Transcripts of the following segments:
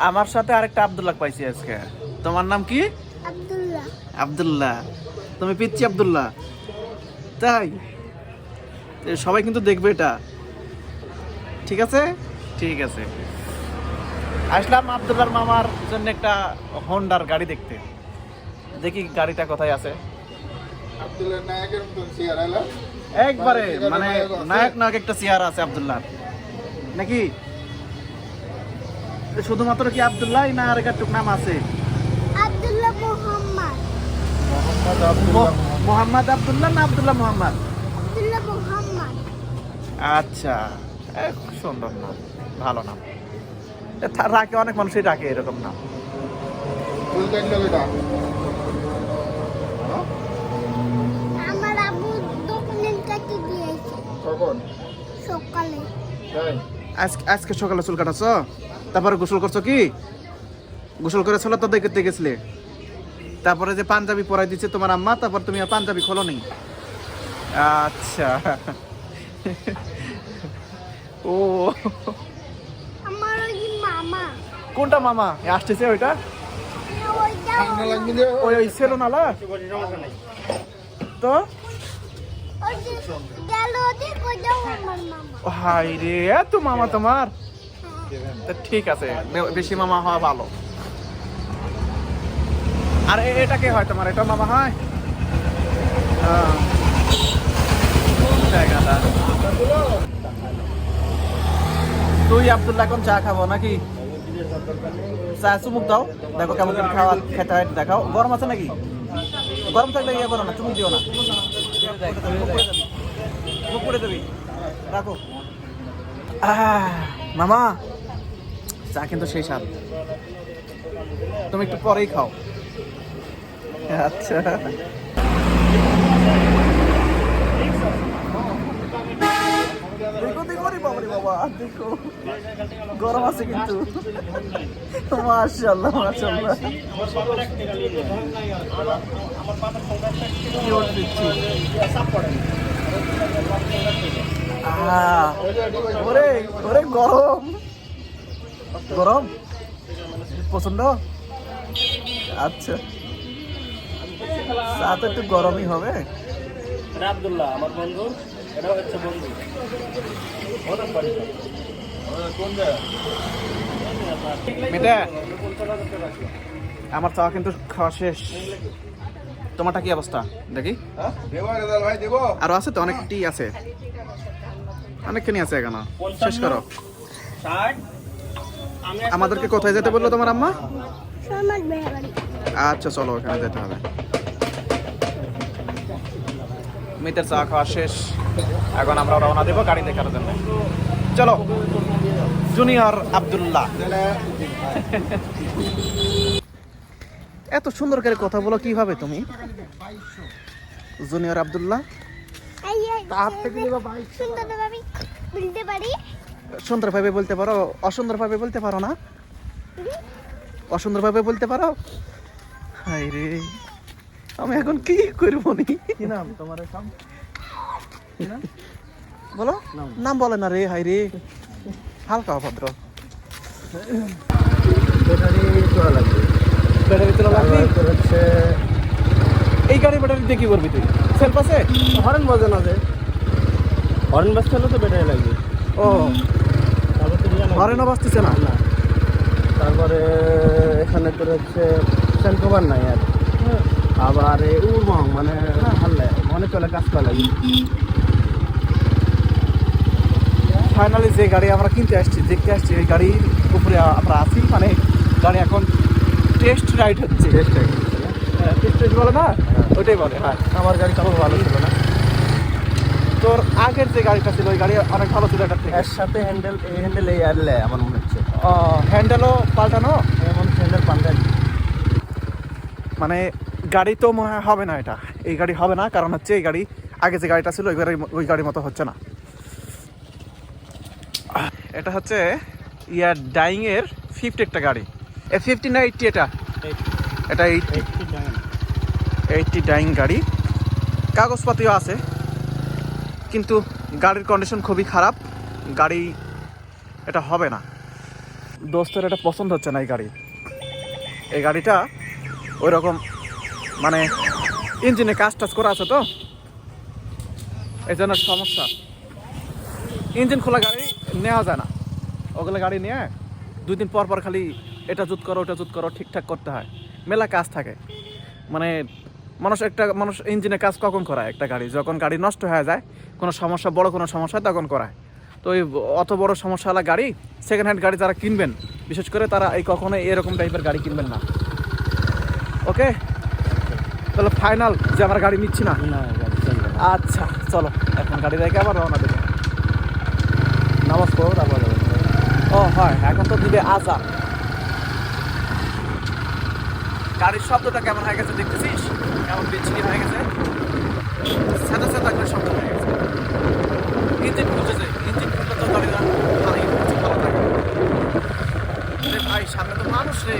আমার সাথে আরেকটা আব্দুল্লাহ পাইছি আজকে। তোমার নাম কি? আব্দুল্লাহ। আব্দুল্লাহ। তুমি পিচ্ছি আব্দুল্লাহ? তাই সবাই কিন্তু দেখবে এটা, ঠিক আছে? ঠিক আছে। আসলাম আব্দুল্লাহর মামার জন্য একটা হোন্ডার গাড়ি দেখতে। দেখি গাড়িটা কোথায় আছে। একবারে মানে নায়ক নায়ক একটা চেহারা আছে আব্দুল্লাহ নাকি? শুধুমাত্র কি আব্দুল্লাহ না আর একটা নাম আছে? আব্দুল্লাহ মোহাম্মদ। মোহাম্মদ আব্দুল্লাহ না আব্দুল্লাহ মোহাম্মদ? আব্দুল্লাহ মোহাম্মদ। আচ্ছা, খুব সুন্দর নাম, ভালো নাম। রাখে অনেক মানুষই রাখে এরকম নাম। আমার আব্বু দোকানের কাছে দিয়েছে। কখন? সকালে। আজকে সকালে চুল কাটাচ্ছ? তারপরে গোসল করছো কি? গোসল করেছিল তো দেখতে গেছিলে? তারপরে যে পাঞ্জাবি পরাই দিচ্ছে তোমার আম্মা, তারপর তুমি আর পাঞ্জাবি খোলো নি? আচ্ছা। ও আমার ওই মামা। কোনটা মামা আসতেছে? ওইটা ওইটা ওই সেলুন আলা তো? ওই যে গেল ওদিক ওইটাও আমার মামা। হাই রে, এত মামা তোমার? তা ঠিক আছে, বেশি মামা হওয়া ভালো। আর এটা কে হয় তোমার? এটা মামা হয়? জায়গাটা তুই আব্দুল্লাহ এখন চা খাবো নাকি? চা চুমুক দাও, দেখো কেমন করে খাওয়া খেতে হয় দেখাও। গরম আছে নাকি? গরম থাকলে ইয়ে করো না, চুমুক দিও না, মুখ পড়ে যাবি। রাখো। মামা চা কিন্তু সেই স্বাদ, তুমি একটু পরেই খাও। আচ্ছা, দেখো দেখো রে বাবা রে বাবা, দেখো গরম আছে কিন্তু। মাশাআল্লাহ মাশাআল্লাহ, কি ওর দিচ্ছি। ওরে ওরে, গরম গরম পছন্দ। আচ্ছা, চা তো একটু গরমই হবে। আব্দুল্লাহ আমার বন্ধু, এটা হচ্ছে বন্ধু। মেটা, আমার চা কিন্তু খাওয়া শেষ। তোমারটা কি অবস্থা দেখি? আরো আছে তো, অনেকটি আছে, অনেকখানি আছে এখানে। শেষ করো। আমাদেরকে কোথায় যেতে বললো তোমার আম্মা? সোনার বেহাবাড়ি। আচ্ছা চলো, ওখানে যেতে হবে। মিতের চা খাওয়া শেষ, এখন আমরা রওনা দেবো গাড়ি দেখার জন্য। চলো, জুনিয়র আব্দুল্লাহ। এত সুন্দর করে কথা বলো কিভাবে তুমি, জুনিয়র আব্দুল্লাহ? সুন্দরভাবে বলতে পারি। সুন্দরভাবে বলতে পারো? অসুন্দরভাবে বলতে পারো না? অসুন্দরভাবে বলতে পারো? হাই রে, আমি এখন কি করবো নি? কি নাম তোমার? বলো নাম, বলে না রে। হাই রে, হালকা অভদ্র। ব্যাটারি তোলা লাগবে। ব্যাটারি তোলা লাগবে? হচ্ছে এই গাড়ি ব্যাটারি দিয়ে কি করবি তুই? সেলফ আছে? হরেন বাজে না, যে হরেন বাজতে হলে তো ব্যাটারি লাগবে। ও, তারপর তো হরেনও বাজতেছে না? তারপরে এখানে তোর হচ্ছে সেন কভার নাই আর, আবার উড়মং মানে হাল্লে মনে চলে কাজ করা লাগে। ফাইনালি যে গাড়ি আমরা কিনতে আসছি, দেখতে আসছি, এই গাড়ির উপরে আমরা আছি। মানে গাড়ি এখন টেস্ট রাইড হচ্ছে। টেস্ট টেস্ট বলে না, ওইটাই বলে। হ্যাঁ, আমার গাড়ি চালানো ভালো ছিল না। তোর আগের যে গাড়িটা ছিল ওই গাড়ি অনেক ভালো ছিল। এটার থেকে এর সাথে হ্যান্ডেল এই আরলে আমার মনে হচ্ছে হ্যান্ডেলও পাল্টানো, এমন হ্যান্ডেল পাল্টাই। মানে গাড়ি তো মনে হয় হবে না, এটা এই গাড়ি হবে না। কারণ হচ্ছে এই গাড়ি আগে যে গাড়িটা ছিল ওই গাড়ির মতো হচ্ছে না। এটা হচ্ছে ইয়ার ডাইং এর 50 একটা গাড়ি। 50 না 80? এটা 80 ডাইং গাড়ি। কাগজপাতিও আছে, কিন্তু গাড়ির কন্ডিশন খুবই খারাপ। গাড়ি এটা হবে না। দোস্তের এটা পছন্দ হচ্ছে না এই গাড়িটা ওই রকম মানে ইঞ্জিনে কাজ টাজ করা আছে তো এই জন্য সমস্যা। ইঞ্জিন খোলা গাড়ি নেওয়া যায় না, ওগুলো গাড়ি নিয়ে 2 দিন পর খালি এটা জুত করো ওটা জুত করো ঠিকঠাক করতে হয়, মেলা কাজ থাকে। মানে মানুষ ইঞ্জিনে কাজ কখন করায়? একটা গাড়ি যখন গাড়ি নষ্ট হয়ে যায়, কোনো সমস্যা বড় কোনো সমস্যা তখন করায়। তো এই অত বড় সমস্যাওয়ালা গাড়ি, সেকেন্ড হ্যান্ড গাড়ি যারা কিনবেন বিশেষ করে তারা কখনো এরকম টাইপের গাড়ি কিনবেন না। ওকে, তাহলে ফাইনাল যে আমার গাড়ি নিচ্ছি না। আচ্ছা চলো এখন গাড়ি রেখে আবার রওনা দেবো। নামাজ পড়ো তারপর যাবো। ও হয়, এখন তো দিবে আজান। গাড়ির শব্দটা কেমন হয়ে গেছে দেখতেছিস? কেমন বিচ্ছিরি হয়ে গেছে, সাদা সাদা করে শব্দ হয়ে গেছে। ইঞ্জিন খুলতেছে, ইঞ্জিন খুললে তো গাড়ি ভালো থাকে। ভাই সামনে তো মানুষ রে,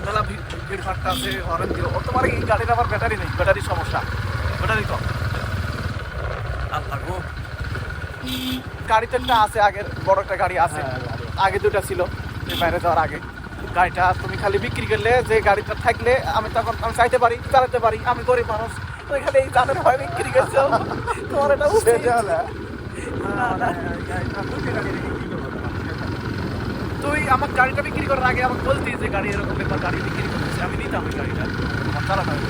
মেলা ভিড় ভাট্টা আছে, হরেন দিও। ও তোমার এই গাড়ির আবার ব্যাটারি নেই, ব্যাটারি সমস্যা, ব্যাটারি কম। আল্লাহ গো, গাড়িতে একটা আছে, আগের বড় একটা গাড়ি আছে, আগে 2টা ছিল বাইরে যাওয়ার আগে। গাড়িটা তুমি খালি বিক্রি করলে, যে গাড়িটা থাকলে আমি চাইতে পারি, চালাতে পারি। আমি গরিব মানুষ, তুই খালি এই জানের ভয় বিক্রি করছো। তোমার এটা উচিত না। তুই আমার গাড়িটা বিক্রি করার আগে আমাকে বলতি যে গাড়ি এরকম ব্যাপার, গাড়ি বিক্রি করতেছি, আমি নিতাম ওই গাড়িটা, আমার চালাতে হবে।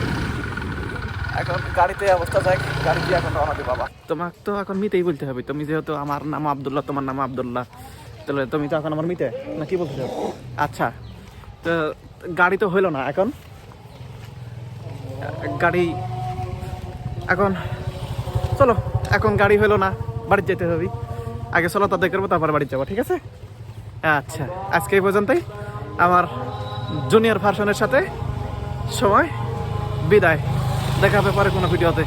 এখন গাড়িতে অবস্থা যাক, গাড়ি দিয়ে এখন রওনা দিই বাবা। তোমাকে তো এখন মিতেই বলতে হবে, তুমি যেহেতু আমার নাম আব্দুল্লাহ, তোমার নাম আব্দুল্লাহ, তাহলে তুমি তো এখন আমার মিতে না, কি বলতে হবে? আচ্ছা, তো গাড়ি তো হইলো না এখন, গাড়ি এখন চলো, এখন গাড়ি হইলো না, বাড়িতে যেতে হবে। আগে চলো তাদের করবো, তারপর বাড়ি যাবো, ঠিক আছে? আচ্ছা, আজকে এই পর্যন্তই। আমার জুনিয়র ভার্সনের সাথে সময় বিদায়, দেখা হবে পরে কোনো ভিডিওতে।